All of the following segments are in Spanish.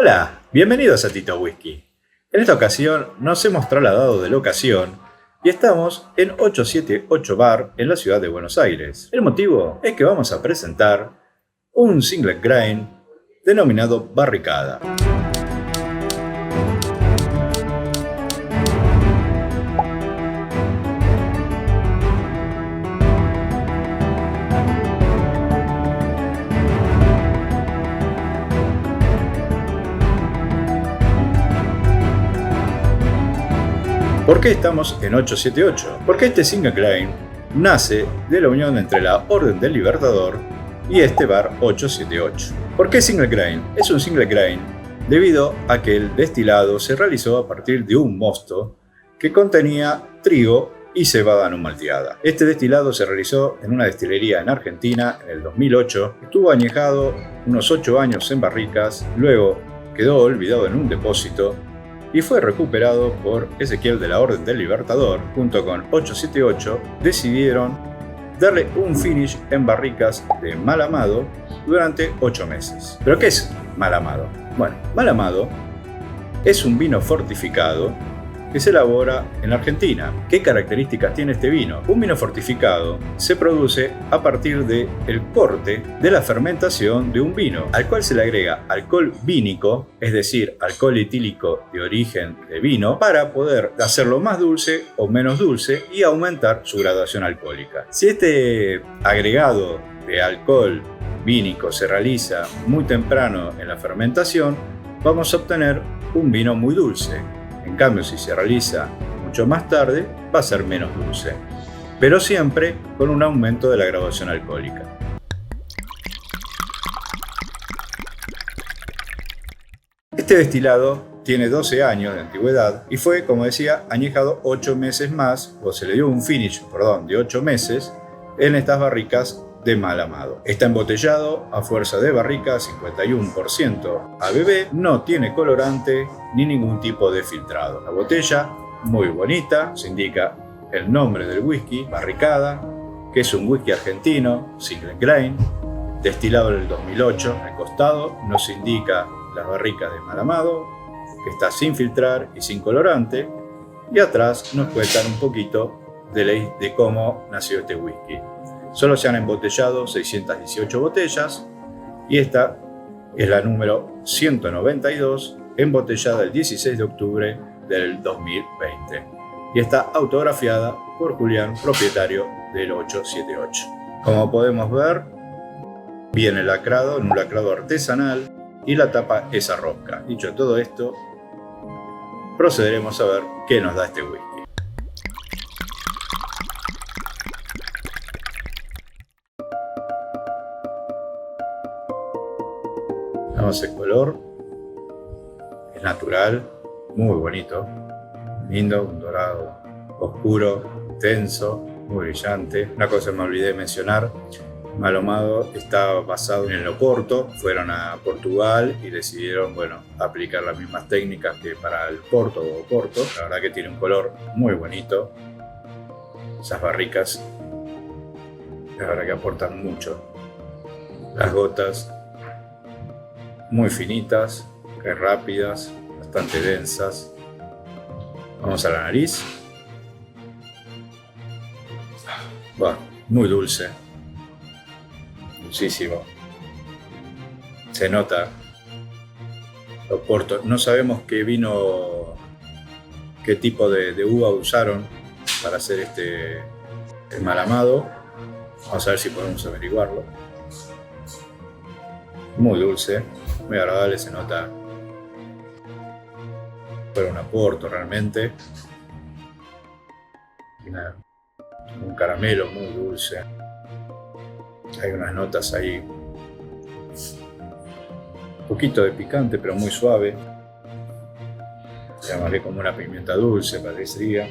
Hola, bienvenidos a Tito Whisky. En esta ocasión nos hemos trasladado de locación y estamos en 878 Bar en la ciudad de Buenos Aires. El motivo es que vamos a presentar un single grain denominado Barricada. ¿Por qué estamos en 878? Porque este single grain nace de la unión entre la Orden del Libertador y este bar 878. ¿Por qué single grain? Es un single grain debido a que el destilado se realizó a partir de un mosto que contenía trigo y cebada no malteada. Este destilado se realizó en una destilería en Argentina en el 2008. Estuvo añejado unos 8 años en barricas, luego quedó olvidado en un depósito y fue recuperado por Ezequiel de la Orden del Libertador. Junto con 878 decidieron darle un finish en barricas de Malamado durante 8 meses. ¿Pero qué es Malamado? Bueno, Malamado es un vino fortificado que se elabora en Argentina. ¿Qué características tiene este vino? Un vino fortificado se produce a partir del corte de la fermentación de un vino, al cual se le agrega alcohol vínico, es decir, alcohol etílico de origen de vino, para poder hacerlo más dulce o menos dulce y aumentar su graduación alcohólica. Si este agregado de alcohol vínico se realiza muy temprano en la fermentación, vamos a obtener un vino muy dulce. En cambio, si se realiza mucho más tarde, va a ser menos dulce, pero siempre con un aumento de la graduación alcohólica. Este destilado tiene 12 años de antigüedad y fue, como decía, añejado 8 meses más, o se le dio un finish, de 8 meses en estas barricas de Malamado. Está embotellado a fuerza de barrica 51% ABV, no tiene colorante ni ningún tipo de filtrado. La botella muy bonita, se indica el nombre del whisky, Barricada, que es un whisky argentino, single grain, destilado en el 2008. Al costado nos indica las barricas de Malamado, que está sin filtrar y sin colorante, y atrás nos cuentan un poquito de cómo nació este whisky. Solo se han embotellado 618 botellas y esta es la número 192, embotellada el 16 de octubre del 2020. Y está autografiada por Julián, propietario del 878. Como podemos ver, viene lacrado en un lacrado artesanal y la tapa es a rosca. Dicho todo esto, procederemos a ver qué nos da este whisky. Vemos el color, es natural, muy bonito, lindo, un dorado oscuro, tenso, muy brillante. Una cosa me olvidé de mencionar, Malamado está basado en el Oporto. Fueron a Portugal y decidieron, aplicar las mismas técnicas que para el Porto o Oporto. La verdad que tiene un color muy bonito. Esas barricas, la verdad que aportan mucho. Las gotas muy finitas, rápidas, bastante densas. Vamos a la nariz. Muy dulce, dulcísimo. Se nota Oporto. No sabemos qué tipo de uva usaron para hacer este Malamado. Vamos a ver si podemos averiguarlo. Muy dulce, muy agradable, se nota. Fue un Oporto realmente. Un caramelo muy dulce. Hay unas notas ahí. Un poquito de picante, pero muy suave. Llamaré como una pimienta dulce, parecería.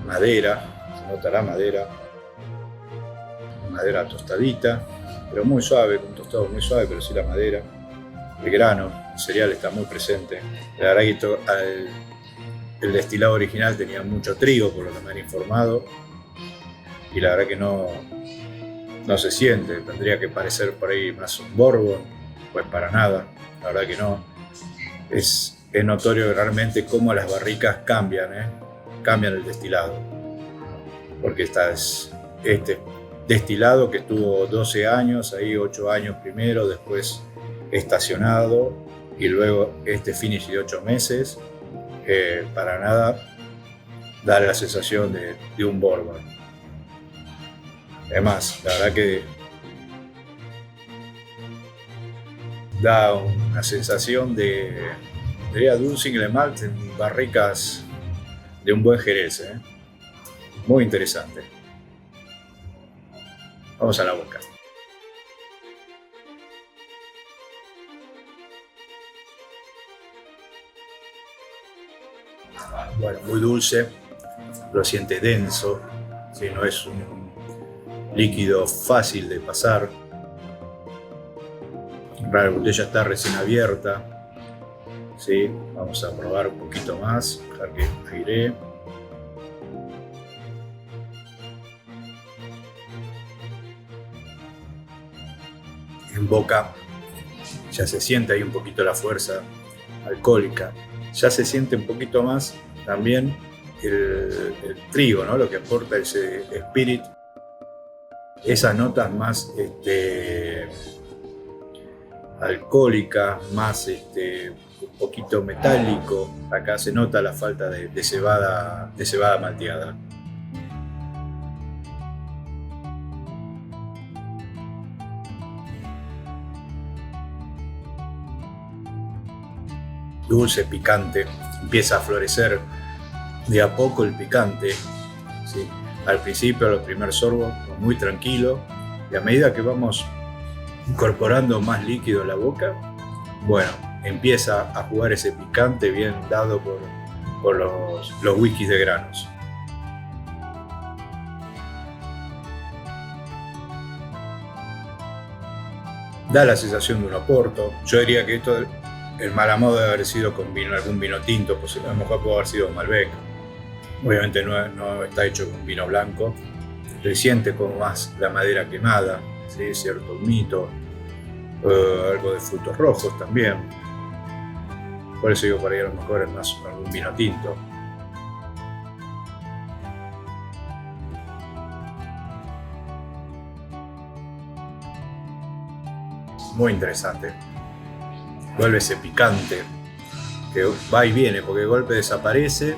Madera, se nota la madera. Madera tostadita, pero muy suave, un tostado muy suave, pero sí la madera. El grano, el cereal está muy presente. La verdad que el destilado original tenía mucho trigo, por lo que me han informado. y la verdad que no se siente. Tendría que parecer por ahí más un bourbon, pues para nada, la verdad que no. Es notorio realmente cómo las barricas cambian, cambian el destilado, porque este destilado que estuvo 12 años, ahí 8 años primero, después estacionado, y luego este finish de 8 meses, para nada da la sensación de un bourbon. Además, la verdad que da una sensación de un single malt en barricas de un buen Jerez, muy interesante. Vamos a la boca. Bueno, muy dulce, lo siente denso, ¿sí? No es un líquido fácil de pasar. La botella está recién abierta, ¿sí? Vamos a probar un poquito más, dejar que aire. En boca ya se siente ahí un poquito la fuerza alcohólica, ya se siente un poquito más también el trigo, ¿no? Lo que aporta ese spirit, esas notas más alcohólicas, más un poquito metálico. Acá se nota la falta de cebada malteada. Dulce, picante, empieza a florecer de a poco el picante, ¿sí? Al principio, los primeros sorbos, muy tranquilo, y a medida que vamos incorporando más líquido en la boca, bueno, empieza a jugar ese picante bien dado por los whiskies de granos. Da la sensación de un oporto. Yo diría que esto, el Malamud debe haber sido con vino, algún vino tinto, pues a lo mejor puede haber sido Malbec. Obviamente no está hecho con vino blanco. Se siente como más la madera quemada, ¿sí? Cierto humito, algo de frutos rojos también. Por eso digo, por ahí a lo mejor es más algún vino tinto. Muy interesante. Vuelve ese picante que va y viene, porque de golpe desaparece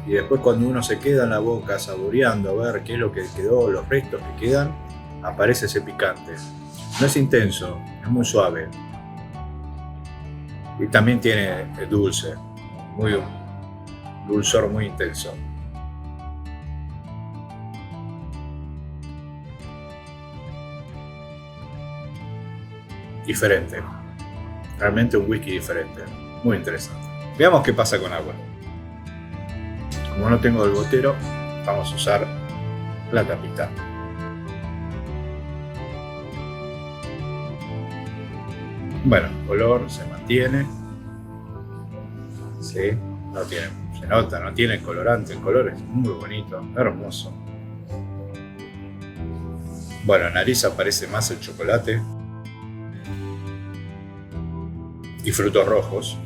y después cuando uno se queda en la boca saboreando a ver qué es lo que quedó, los restos que quedan, aparece ese picante. No es intenso, es muy suave. Y también tiene el dulce, dulzor muy intenso. Diferente. Realmente un whisky diferente, muy interesante. Veamos qué pasa con agua. Como no tengo el botero, vamos a usar la tapita. Bueno, el color se mantiene. Sí, se nota, no tiene colorante, el color es muy bonito, hermoso. Bueno, en nariz aparece más el chocolate y frutos rojos.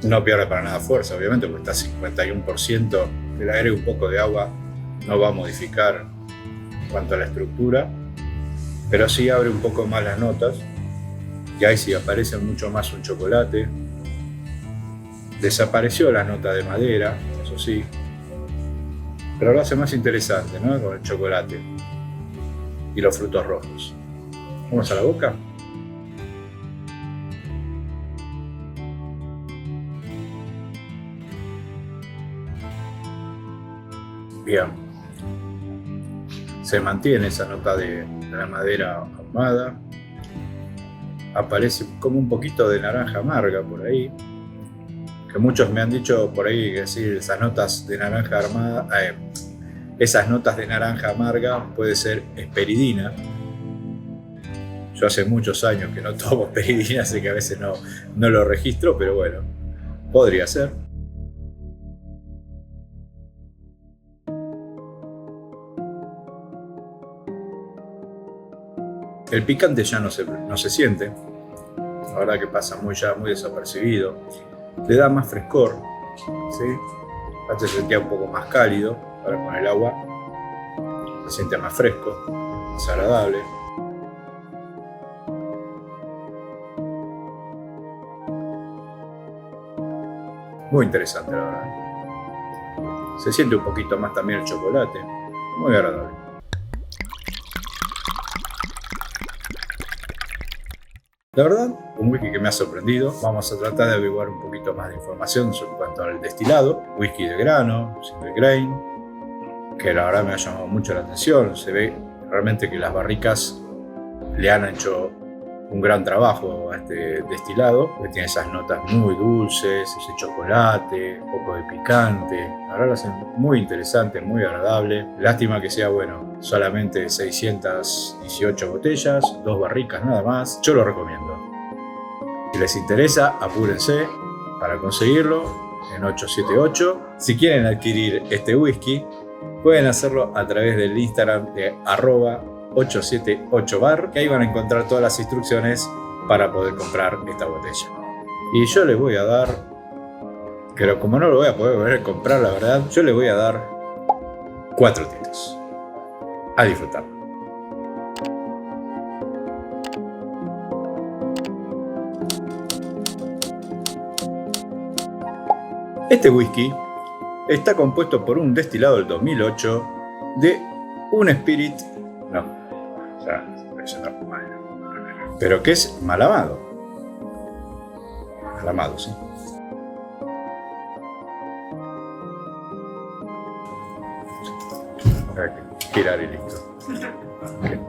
No pierde para nada fuerza, obviamente, porque está 51%. Que le agregue un poco de agua no va a modificar en cuanto a la estructura, pero sí abre un poco más las notas, y ahí sí aparece mucho más un chocolate. Desapareció la nota de madera, eso sí, pero lo hace más interesante, ¿no? Con el chocolate y los frutos rojos. Vamos a la boca. Bien, se mantiene esa nota de la madera ahumada, aparece como un poquito de naranja amarga por ahí, que muchos me han dicho por ahí que decir esas notas de naranja amarga puede ser esperidina. Yo hace muchos años que no tomo esperidina, así que a veces no lo registro, pero bueno, podría ser. El picante ya no se siente. La verdad que pasa muy desapercibido. Le da más frescor, ¿sí? Antes se sentía un poco más cálido, ahora con el agua se siente más fresco, más agradable. Muy interesante, la verdad. Se siente un poquito más también el chocolate, muy agradable. La verdad, un whisky que me ha sorprendido. Vamos a tratar de averiguar un poquito más de información en cuanto al destilado. Whisky de grano, single grain, que la verdad me ha llamado mucho la atención. Se ve realmente que las barricas le han hecho un gran trabajo a este destilado, que tiene esas notas muy dulces, ese chocolate, un poco de picante. La verdad lo hacen muy interesante, muy agradable. Lástima que sea, bueno, solamente 618 botellas, 2 barricas nada más. Yo lo recomiendo. Si les interesa, apúrense para conseguirlo en 878. Si quieren adquirir este whisky, pueden hacerlo a través del Instagram de @878bar, que ahí van a encontrar todas las instrucciones para poder comprar esta botella. Y yo les voy a dar, pero como no lo voy a poder volver a comprar, la verdad, yo les voy a dar 4 tiros. A disfrutar. Este whisky está compuesto por un destilado del 2008 de un Spirit, no, o sea, eso no es mal, pero que es Malamado. Malamado, sí. Girar y listo. Okay.